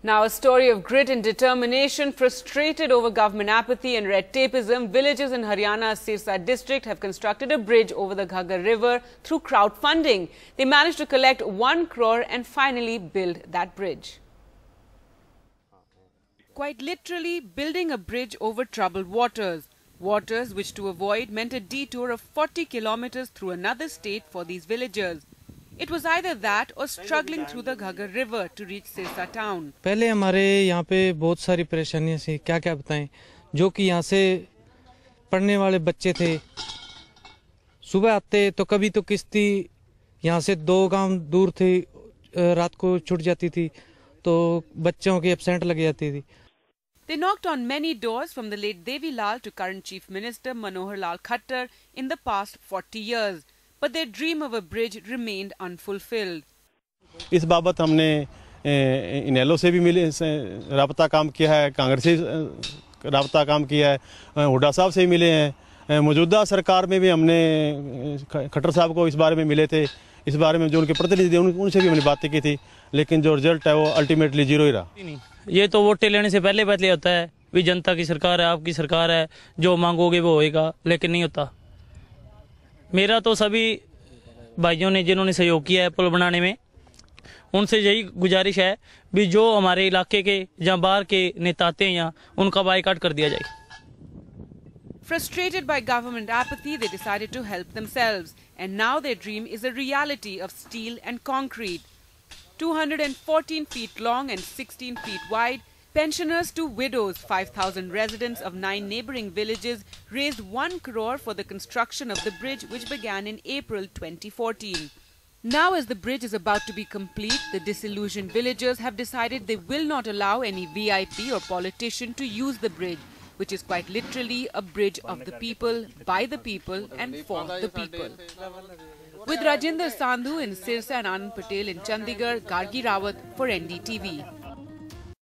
Now, a story of grit and determination. Frustrated over government apathy and red tapeism, villagers in Haryana's Sirsa district have constructed a bridge over the Ghaggar River through crowdfunding. They managed to collect 1 crore and finally build that bridge. Quite literally, building a bridge over troubled waters. Waters which to avoid meant a detour of 40 kilometers through another state for these villagers. It was either that or struggling through the Ghaggar River to reach Sirsa town. पहले हमारे यहाँ पे बहुत सारी परेशानियाँ थी, क्या बताएं, जो कि यहाँ से पढ़ने वाले बच्चे थे, सुबह आते तो कभी तो किश्ती यहाँ से 2 गांव दूर थी, रात को छूट जाती थी, तो बच्चों की एब्सेंट लग जाती थी. They knocked on many doors from the late Devi Lal to current Chief Minister Manohar Lal Khattar in the past 40 years. But their dream of a bridge remained unfulfilled. इस बाबत हमने इनेलो से भी मिले, राबता काम किया है, कांग्रेस से राबता काम किया है, हुड्डा साहब से मिले हैं, मौजूदा सरकार में भी हमने खट्टर साहब को इस बारे में मिले थे, इस बारे में जो उनके प्रतिनिधि थे उनसे भी हमने बातें की थी, लेकिन जो रिजल्ट है वो अल्टीमेटली 0 ही रहा. ये तो वोट लेने से पहले होता है, भी जनता की सरकार है, आपकी सरकार है, जो मांगोगे वो होएगा, लेकिन नहीं होता. मेरा तो सभी भाइयों ने जिन्होंने सहयोग किया है पुल बनाने में, उनसे यही गुजारिश है भी जो हमारे इलाके के या बाहर के नेता आते हैं यहाँ, उनका बाइकाट कर दिया जाए. Frustrated by government apathy, they decided to help themselves, and now their dream is a reality of steel and concrete. 214 feet long and 16 feet wide, pensioners to widows, 5,000 residents of 9 neighbouring villages raised 1 crore for the construction of the bridge, which began in April 2014. Now, as the bridge is about to be complete, the disillusioned villagers have decided they will not allow any VIP or politician to use the bridge, which is quite literally a bridge of the people, by the people and for the people. With Rajinder Sandhu in Sirsa and Anand Patel in Chandigarh, Gargi Rawat for NDTV.